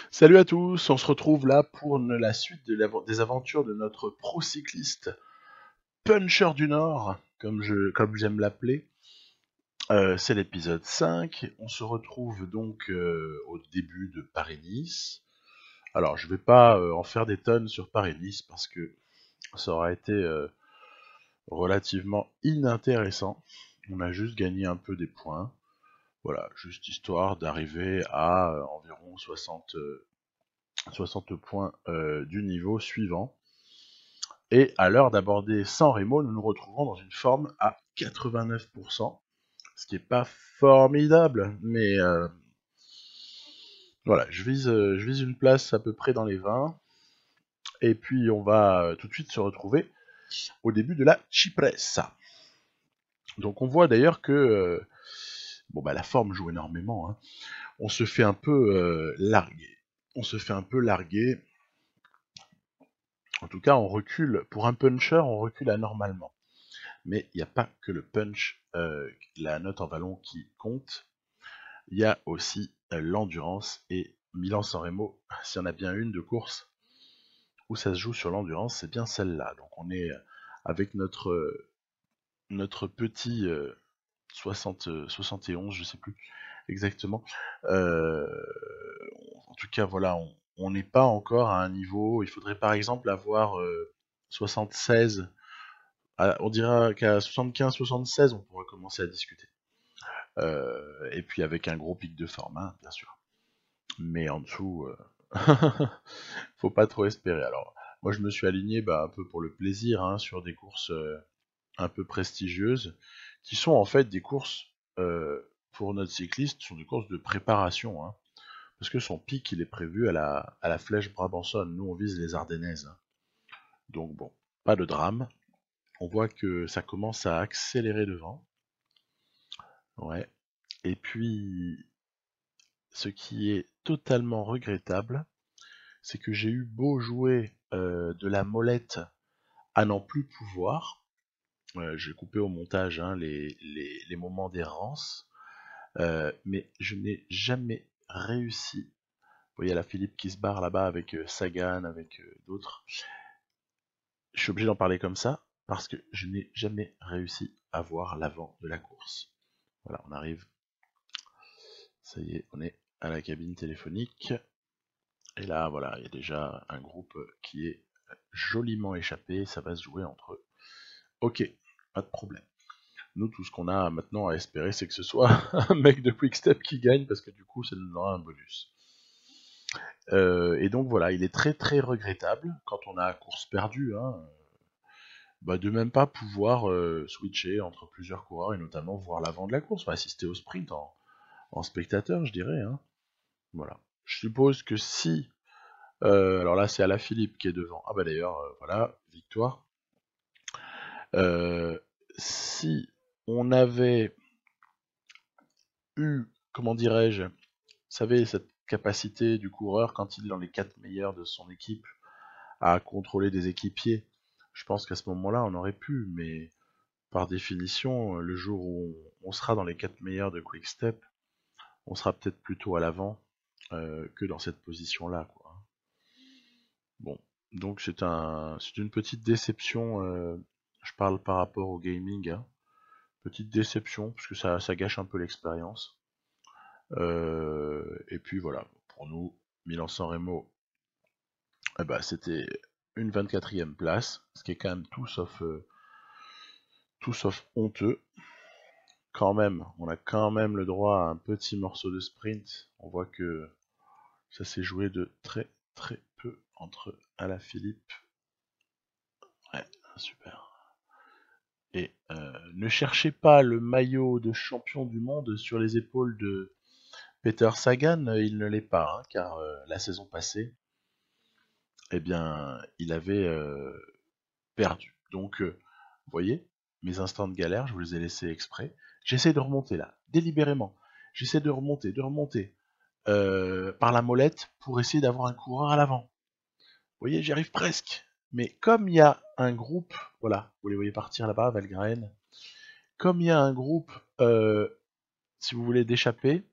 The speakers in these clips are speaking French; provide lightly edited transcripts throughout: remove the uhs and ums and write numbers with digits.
Salut à tous, on se retrouve là pour la suite des aventures de notre pro-cycliste Puncher du Nord, comme j'aime l'appeler. C'est l'épisode 5, on se retrouve donc au début de Paris-Nice. Alors je vais pas en faire des tonnes sur Paris-Nice parce que ça aurait été relativement inintéressant. On a juste gagné un peu des points. Voilà, juste histoire d'arriver à environ 60 points du niveau suivant. Et à l'heure d'aborder San Remo, nous nous retrouvons dans une forme à 89%, ce qui n'est pas formidable, mais voilà, je vise une place à peu près dans les 20, et puis on va tout de suite se retrouver au début de la Cipressa. Donc on voit d'ailleurs que la forme joue énormément, hein. On se fait un peu larguer. On se fait un peu larguer. En tout cas, on recule. Pour un puncher, on recule anormalement. Mais il n'y a pas que le punch, la note en vallon qui compte. Il y a aussi l'endurance et Milan-San Remo, s'il y en a bien une de course où ça se joue sur l'endurance, c'est bien celle-là. Donc on est avec notre petit 71, je sais plus exactement. Euh, En tout cas, voilà, on n'est pas encore à un niveau. Il faudrait par exemple avoir 76. On dira qu'à 75-76, on pourrait commencer à discuter. Et puis avec un gros pic de forme, hein, bien sûr. Mais en dessous, faut pas trop espérer. Alors, moi je me suis aligné un peu pour le plaisir, hein, sur des courses un peu prestigieuses, qui sont en fait des courses, pour notre cycliste, sont des courses de préparation, hein, parce que son pic il est prévu à la Flèche Brabançonne. Nous on vise les Ardennaises, hein. Donc bon, pas de drame. On voit que ça commence à accélérer devant. Ouais. Et puis, ce qui est totalement regrettable, c'est que j'ai eu beau jouer de la molette à n'en plus pouvoir. J'ai coupé au montage, hein, les moments d'errance, mais je n'ai jamais réussi. Vous voyez la Philippe qui se barre là-bas avec Sagan, avec d'autres. Je suis obligé d'en parler comme ça parce que je n'ai jamais réussi à voir l'avant de la course. Voilà, on arrive. Ça y est, on est à la cabine téléphonique. Et là, voilà, il y a déjà un groupe qui est joliment échappé. Ça va se jouer entre eux. Ok, pas de problème. Nous, tout ce qu'on a maintenant à espérer, c'est que ce soit un mec de Quickstep qui gagne, parce que du coup, ça nous donnera un bonus. Et donc voilà, il est très très regrettable, quand on a course perdue, hein, de même pas pouvoir switcher entre plusieurs coureurs, et notamment voir l'avant de la course, enfin, assister au sprint en spectateur, je dirais, hein. Voilà. Je suppose que si... alors là, c'est Alaphilippe qui est devant. Ah bah d'ailleurs, voilà, victoire. Euh, Si on avait eu, comment dirais-je, vous savez, cette capacité du coureur, quand il est dans les 4 meilleurs de son équipe, à contrôler des équipiers, je pense qu'à ce moment-là, on aurait pu, mais par définition, le jour où on sera dans les 4 meilleurs de Quickstep, on sera peut-être plutôt à l'avant que dans cette position-là, quoi. Bon, donc c'est une petite déception, je parle par rapport au gaming, hein. Petite déception, parce que ça gâche un peu l'expérience. Et puis voilà, pour nous, Milan-San Remo, c'était une 24e place, ce qui est quand même tout sauf honteux. Quand même, on a quand même le droit à un petit morceau de sprint. On voit que ça s'est joué de très très peu entre Alaphilippe. Ouais, super. Et ne cherchez pas le maillot de champion du monde sur les épaules de Peter Sagan, il ne l'est pas, hein, car la saison passée, eh bien, il avait perdu. Donc, vous voyez, mes instants de galère, je vous les ai laissés exprès. J'essaie de remonter là, délibérément. J'essaie de remonter par la molette pour essayer d'avoir un coureur à l'avant. Vous voyez, j'y arrive presque. Mais comme il y a un groupe, voilà, vous les voyez partir là-bas, Valgren, comme il y a un groupe, si vous voulez, d'échapper,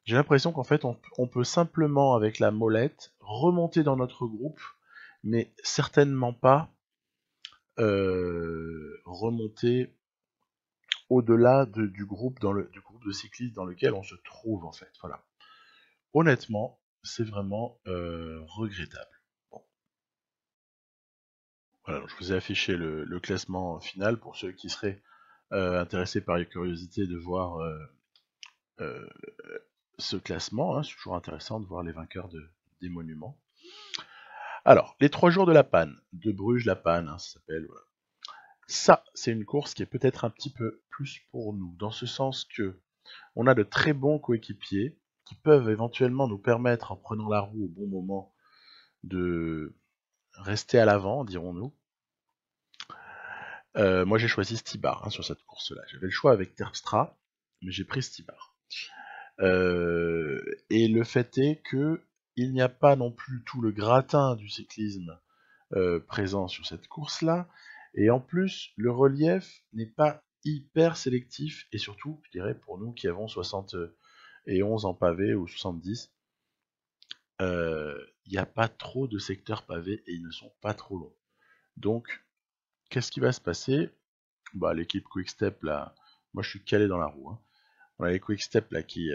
J'ai l'impression qu'en fait, on peut simplement, avec la molette, remonter dans notre groupe, mais certainement pas remonter au-delà du groupe du groupe de cyclistes dans lequel on se trouve en fait. Voilà. Honnêtement, c'est vraiment regrettable. Bon. Voilà, donc je vous ai affiché le classement final pour ceux qui seraient intéressés par la curiosité de voir euh, ce classement. Hein. C'est toujours intéressant de voir les vainqueurs des monuments. Alors, les 3 jours de la panne, de Bruges la panne, hein, ça s'appelle. Voilà. Ça, c'est une course qui est peut-être un petit peu plus pour nous, dans ce sens que on a de très bons coéquipiers qui peuvent éventuellement nous permettre, en prenant la roue au bon moment, de rester à l'avant, dirons-nous. Moi, j'ai choisi Stybar hein, sur cette course-là. J'avais le choix avec Terpstra, mais j'ai pris Stybar. Et le fait est que il n'y a pas non plus tout le gratin du cyclisme présent sur cette course-là. Et en plus, le relief n'est pas hyper sélectif, et surtout, je dirais, pour nous qui avons 71 en pavé ou 70, il n'y a pas trop de secteurs pavés et ils ne sont pas trop longs. Donc, qu'est-ce qui va se passer? Bah, l'équipe Quickstep, là, moi je suis calé dans la roue. Hein. On a les Quickstep là qui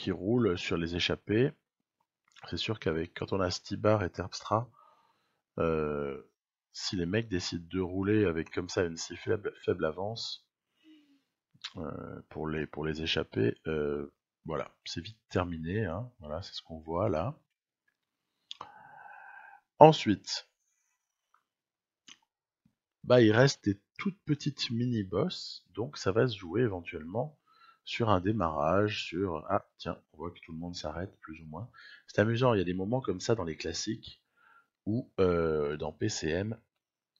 roulent sur les échappées. C'est sûr quand on a Stybar et Terpstra, si les mecs décident de rouler avec comme ça une si faible avance pour les échapper, voilà, c'est vite terminé. Hein. Voilà, c'est ce qu'on voit là. Ensuite, bah, il reste des toutes petites mini-boss, donc ça va se jouer éventuellement sur un démarrage, sur... Ah, tiens, on voit que tout le monde s'arrête, plus ou moins. C'est amusant, il y a des moments comme ça dans les classiques, où dans PCM,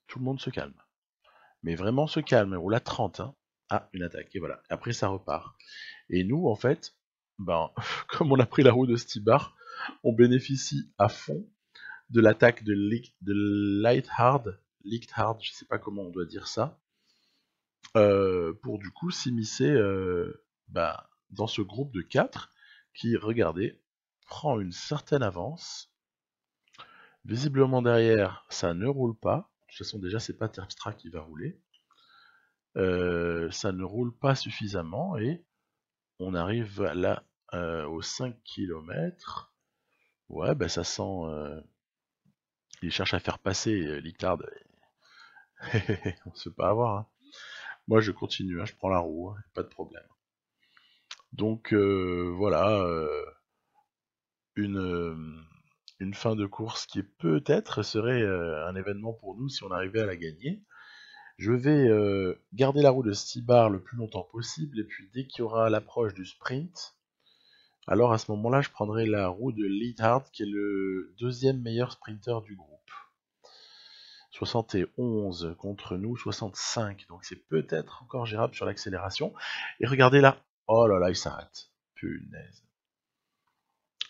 tout le monde se calme. Mais vraiment se calme, on roule à 30, hein. Ah, une attaque, et voilà. Après, ça repart. Et nous, en fait, ben, comme on a pris la roue de Stybar, on bénéficie à fond de l'attaque de Lighthard, je sais pas comment on doit dire ça, pour du coup s'immiscer dans ce groupe de 4 qui, regardez, prend une certaine avance. Visiblement derrière, ça ne roule pas. De toute façon, déjà, c'est pas Terpstra qui va rouler. Ça ne roule pas suffisamment et on arrive là aux 5 km. Ouais, bah ça sent. Il cherche à faire passer Lictard. On se fait pas avoir. Hein. Moi, je continue, hein, je prends la roue, hein, pas de problème. Donc voilà, une fin de course qui peut-être serait un événement pour nous si on arrivait à la gagner. Je vais garder la roue de Stybar le plus longtemps possible, et puis dès qu'il y aura l'approche du sprint, alors à ce moment-là, je prendrai la roue de Leithard, qui est le deuxième meilleur sprinter du groupe. 71 contre nous, 65, donc c'est peut-être encore gérable sur l'accélération. Et regardez là, oh là là, il s'arrête. Punaise.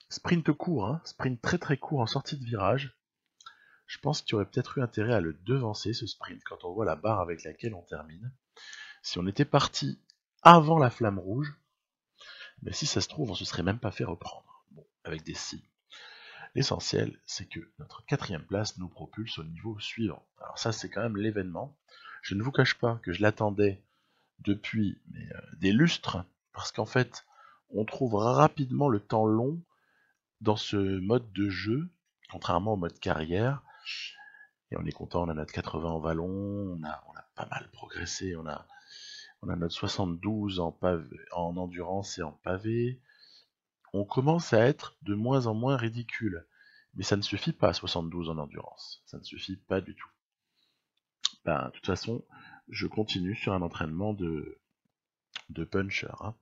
Sprint court, hein, sprint très très court en sortie de virage. Je pense qu'il y aurait peut-être eu intérêt à le devancer, ce sprint, quand on voit la barre avec laquelle on termine. Si on était parti avant la flamme rouge, mais si ça se trouve, on se serait même pas fait reprendre. Bon, avec des signes. L'essentiel, c'est que notre 4ème place nous propulse au niveau suivant. Alors ça, c'est quand même l'événement. Je ne vous cache pas que je l'attendais depuis des lustres, parce qu'en fait, on trouve rapidement le temps long dans ce mode de jeu, contrairement au mode carrière. Et on est content, on a notre 80 en vallon, on a pas mal progressé, on a notre 72 en endurance et en pavé. On commence à être de moins en moins ridicule. Mais ça ne suffit pas, 72 en endurance. Ça ne suffit pas du tout. De toute façon, je continue sur un entraînement de puncher. Hein.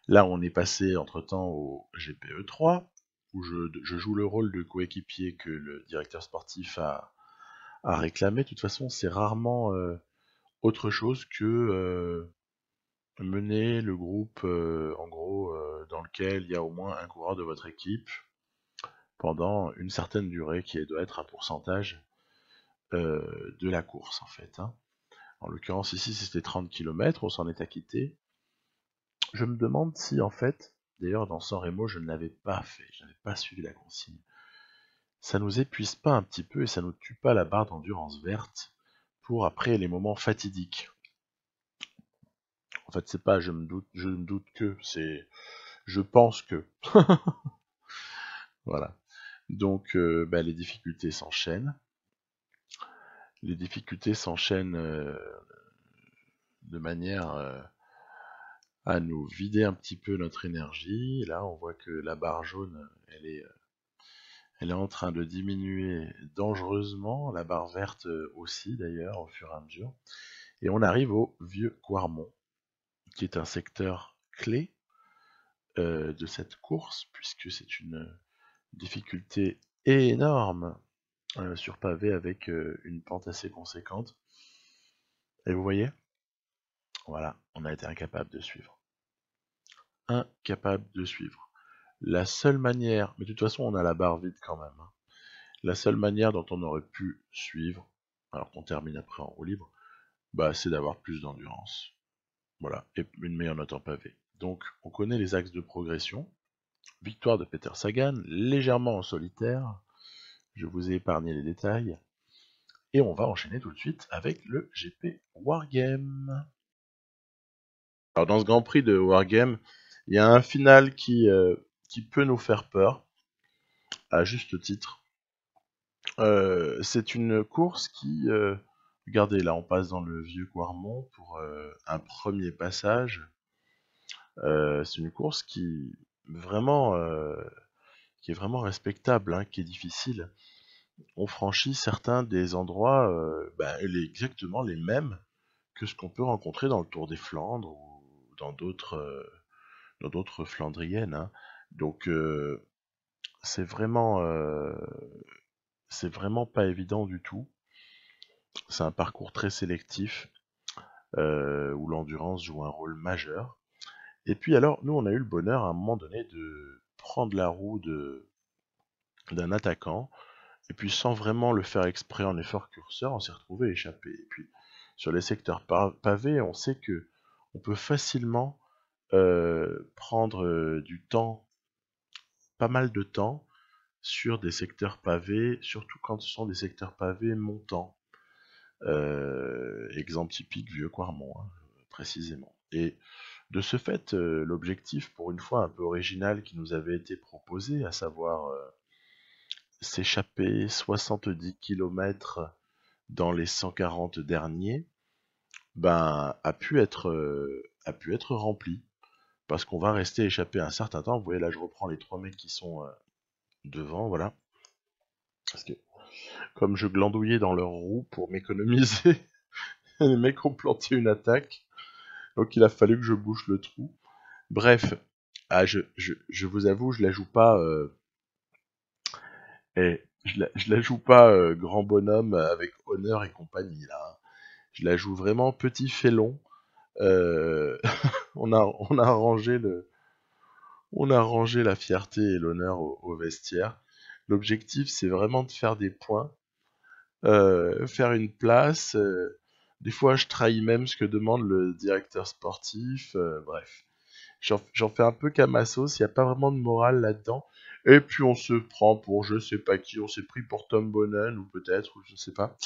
Là, on est passé entre-temps au GPE 3, où je joue le rôle de coéquipier que le directeur sportif a réclamé. De toute façon, c'est rarement autre chose que mener le groupe, en gros, dans lequel il y a au moins un coureur de votre équipe pendant une certaine durée qui doit être un pourcentage de la course en fait. Hein. En l'occurrence ici c'était 30 km, on s'en est acquitté. Je me demande si en fait D'ailleurs, dans San Remo, je ne l'avais pas fait, je n'avais pas suivi la consigne. Ça nous épuise pas un petit peu et ça nous tue pas la barre d'endurance verte pour après les moments fatidiques. En fait, c'est pas je me doute que, c'est je pense que. Voilà. Donc, les difficultés s'enchaînent. Les difficultés s'enchaînent de manière à nous vider un petit peu notre énergie. Là, on voit que la barre jaune, elle est en train de diminuer dangereusement. La barre verte aussi, d'ailleurs, au fur et à mesure. Et on arrive au vieux Quarmont, qui est un secteur clé de cette course, puisque c'est une difficulté énorme sur pavé avec une pente assez conséquente. Et vous voyez, voilà, on a été incapable de suivre. Incapable de suivre. La seule manière, mais de toute façon on a la barre vide quand même, hein. La seule manière dont on aurait pu suivre, alors qu'on termine après en roue libre, c'est d'avoir plus d'endurance. Voilà, et une meilleure note en pavé. Donc on connaît les axes de progression. Victoire de Peter Sagan, légèrement en solitaire. Je vous ai épargné les détails. Et on va enchaîner tout de suite avec le GP Wargame. Alors dans ce Grand Prix de Wargame, il y a un final qui peut nous faire peur, à juste titre. C'est une course qui... regardez, là on passe dans le vieux Quarmont pour un premier passage. C'est une course vraiment, qui est vraiment respectable, hein, qui est difficile. On franchit certains des endroits exactement les mêmes que ce qu'on peut rencontrer dans le Tour des Flandres ou dans d'autres flandriennes, hein. Donc c'est vraiment pas évident du tout. C'est un parcours très sélectif où l'endurance joue un rôle majeur. Et puis alors, nous on a eu le bonheur à un moment donné de prendre la roue d'un attaquant, et puis sans vraiment le faire exprès en effort curseur, on s'est retrouvé échappé. Et puis sur les secteurs pavés, on sait que on peut facilement prendre du temps, pas mal de temps, sur des secteurs pavés, surtout quand ce sont des secteurs pavés montants. Exemple typique, vieux Quarmont, hein, précisément. Et de ce fait, l'objectif, pour une fois un peu original, qui nous avait été proposé, à savoir s'échapper 70 km dans les 140 derniers, a pu être rempli. Parce qu'on va rester échappé un certain temps. Vous voyez, là, je reprends les 3 mecs qui sont devant, voilà. Parce que, comme je glandouillais dans leur roue pour m'économiser, les mecs ont planté une attaque. Donc, il a fallu que je bouche le trou. Bref, je vous avoue, je la joue pas... je la joue pas grand bonhomme avec honneur et compagnie, là. Je la joue vraiment petit félon. On a rangé la fierté et l'honneur au vestiaire. L'objectif, c'est vraiment de faire des points, faire une place. Des fois, je trahis même ce que demande le directeur sportif. Bref, j'en fais un peu qu'à ma sauce. Il n'y a pas vraiment de morale là-dedans. Et puis, on se prend pour je sais pas qui. On s'est pris pour Tom Bonnen, ou peut-être, ou je sais pas.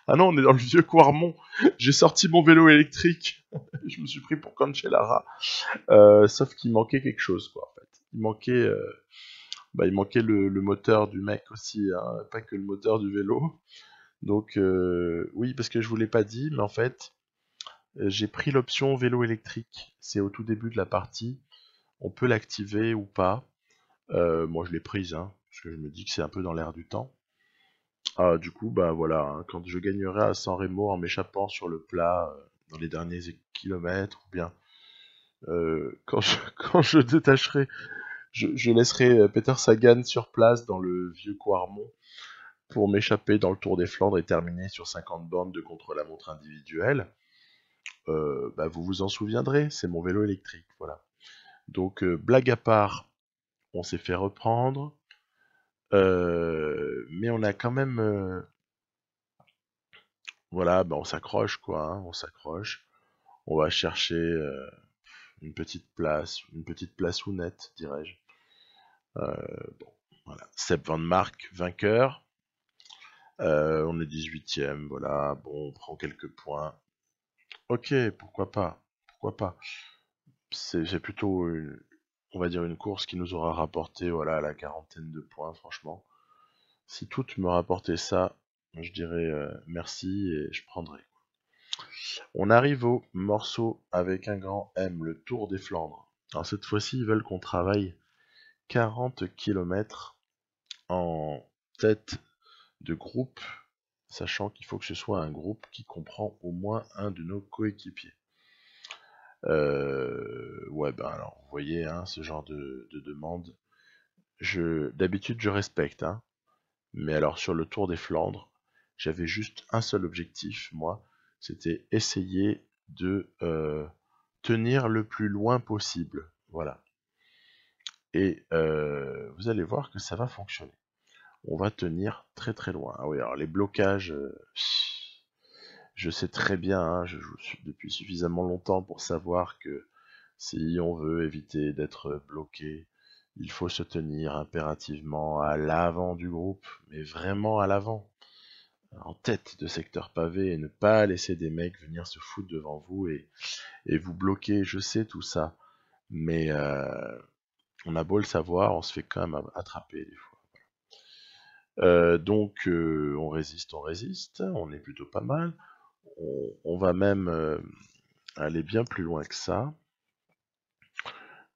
Ah non, on est dans le vieux Quarmont. J'ai sorti mon vélo électrique. Je me suis pris pour Cancellara. Sauf qu'il manquait quelque chose, quoi, en fait. Il manquait le moteur du mec aussi, hein, pas que le moteur du vélo. Donc, oui, parce que je vous l'ai pas dit, mais en fait, j'ai pris l'option vélo électrique. C'est au tout début de la partie. On peut l'activer ou pas. Moi, je l'ai prise, hein, parce que je me dis que c'est un peu dans l'air du temps. Ah, du coup, voilà, hein, quand je gagnerai à San Remo en m'échappant sur le plat dans les derniers kilomètres, ou bien quand je détacherai, je laisserai Peter Sagan sur place dans le vieux Quarmont pour m'échapper dans le Tour des Flandres et terminer sur 50 bornes de contre-la-montre individuelle. Vous vous en souviendrez, c'est mon vélo électrique, voilà. Donc, blague à part, on s'est fait reprendre, mais on a quand même... voilà, on s'accroche, quoi, hein, on s'accroche. On va chercher une petite place honnête, dirais-je. Bon, voilà. Sepp Van Mark, vainqueur. On est 18ème, voilà. Bon, on prend quelques points. Ok, pourquoi pas. Pourquoi pas. C'est plutôt, on va dire, une course qui nous aura rapporté, voilà, la quarantaine de points, franchement. Si toutes me rapportaient ça, je dirais merci et je prendrai. On arrive au morceau avec un grand M, le Tour des Flandres. Alors cette fois-ci, ils veulent qu'on travaille 40 km en tête de groupe, sachant qu'il faut que ce soit un groupe qui comprend au moins un de nos coéquipiers. Ouais, ben alors, vous voyez, hein, ce genre de demande. D'habitude, je respecte, hein, mais alors sur le Tour des Flandres, j'avais juste un seul objectif, moi, c'était essayer de tenir le plus loin possible. Voilà. Et vous allez voir que ça va fonctionner. On va tenir très très loin. Ah oui, alors les blocages, je sais très bien, hein, je joue depuis suffisamment longtemps pour savoir que si on veut éviter d'être bloqué, il faut se tenir impérativement à l'avant du groupe, mais vraiment à l'avant, en tête de secteur pavé, et ne pas laisser des mecs venir se foutre devant vous et vous bloquer. Je sais tout ça, mais on a beau le savoir, on se fait quand même attraper des fois. Donc on résiste, on est plutôt pas mal. On va même aller bien plus loin que ça.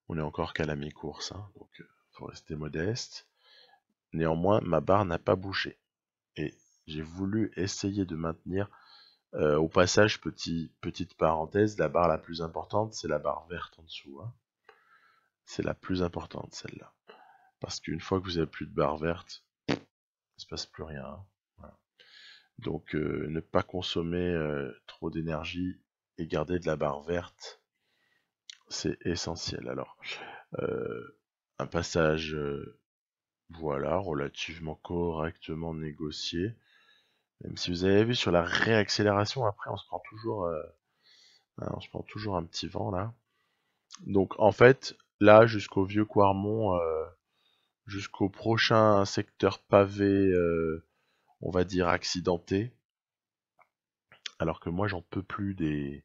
On est encore qu'à la mi-course, hein, donc faut rester modeste. Néanmoins, ma barre n'a pas bougé. Et j'ai voulu essayer de maintenir. Au passage, petite parenthèse, la barre la plus importante, c'est la barre verte en dessous. Hein. C'est la plus importante, celle-là. Parce qu'une fois que vous avez plus de barre verte, il ne se passe plus rien. Hein. Voilà. Donc ne pas consommer trop d'énergie et garder de la barre verte, c'est essentiel. Alors, un passage, voilà, relativement correctement négocié. Même si vous avez vu sur la réaccélération, après on se prend toujours, un petit vent là. Donc en fait, là jusqu'au vieux Quarmont, jusqu'au prochain secteur pavé, on va dire accidenté. Alors que moi je n'en peux plus des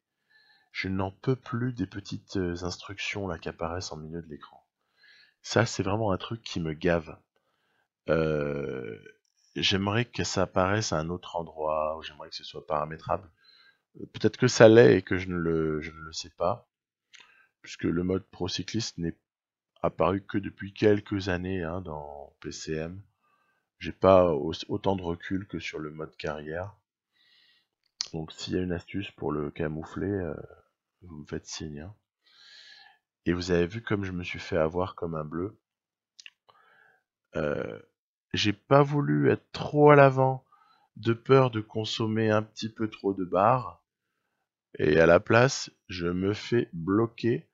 petites instructions là qui apparaissent en milieu de l'écran. Ça c'est vraiment un truc qui me gave. Euh, J'aimerais que ça apparaisse à un autre endroit, ou j'aimerais que ce soit paramétrable. Peut-être que ça l'est et que je ne le sais pas, puisque le mode pro cycliste n'est apparu que depuis quelques années hein, dans PCM. J'ai pas autant de recul que sur le mode carrière. Donc s'il y a une astuce pour le camoufler, vous me faites signe. Hein. Et vous avez vu comme je me suis fait avoir comme un bleu. J'ai pas voulu être trop à l'avant de peur de consommer un petit peu trop de barres. Et à la place, je me fais bloquer.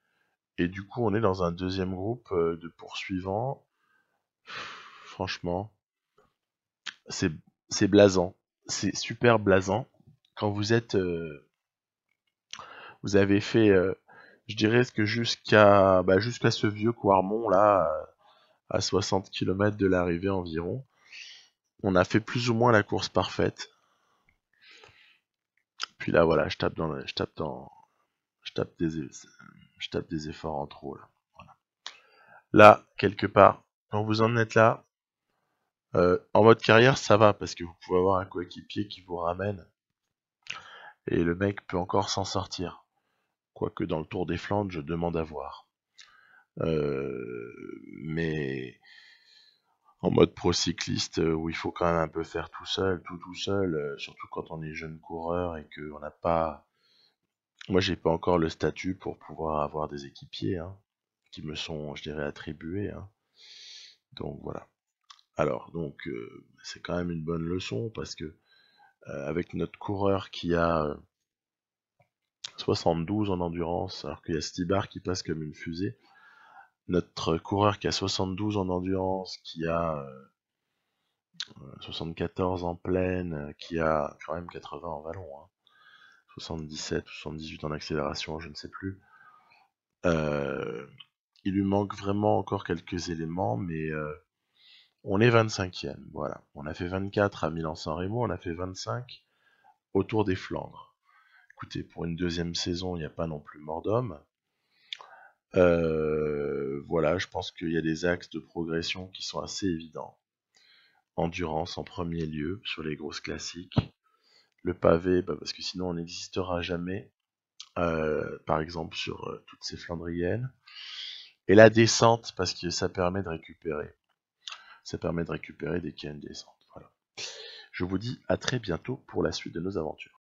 Et du coup, on est dans un deuxième groupe de poursuivants. Franchement, c'est c'est blasant. C'est super blasant. Quand vous avez fait, je dirais que jusqu'à ce vieux Quarmont là, à 60 km de l'arrivée environ, on a fait plus ou moins la course parfaite. Puis là, voilà, je tape des efforts en trop là. Voilà. Là, quelque part, quand vous en êtes là, en mode carrière, ça va parce que vous pouvez avoir un coéquipier qui vous ramène et le mec peut encore s'en sortir. Quoique dans le Tour des Flandres, je demande à voir. Mais en mode pro cycliste, où il faut quand même un peu faire tout seul, tout seul, surtout quand on est jeune coureur et qu'on n'a pas. Moi, j'ai pas encore le statut pour pouvoir avoir des équipiers, hein, qui me sont, je dirais, attribués. Hein. Donc voilà. Alors, donc, c'est quand même une bonne leçon parce que avec notre coureur qui a 72 en endurance, alors qu'il y a Stibar qui passe comme une fusée. Notre coureur qui a 72 en endurance, qui a 74 en plaine, qui a quand même 80 en vallon, hein. 77 ou 78 en accélération, je ne sais plus. Il lui manque vraiment encore quelques éléments, mais on est 25e. Voilà. On a fait 24 à Milan-San Remo, on a fait 25 autour des Flandres. Écoutez, pour une deuxième saison, il n'y a pas non plus mort d'homme. Voilà, je pense qu'il y a des axes de progression qui sont assez évidents. Endurance en premier lieu sur les grosses classiques. Le pavé, parce que sinon on n'existera jamais. Par exemple sur toutes ces Flandriennes. Et la descente, parce que ça permet de récupérer. Ça permet de récupérer dès qu'il y a une descente. Voilà. Je vous dis à très bientôt pour la suite de nos aventures.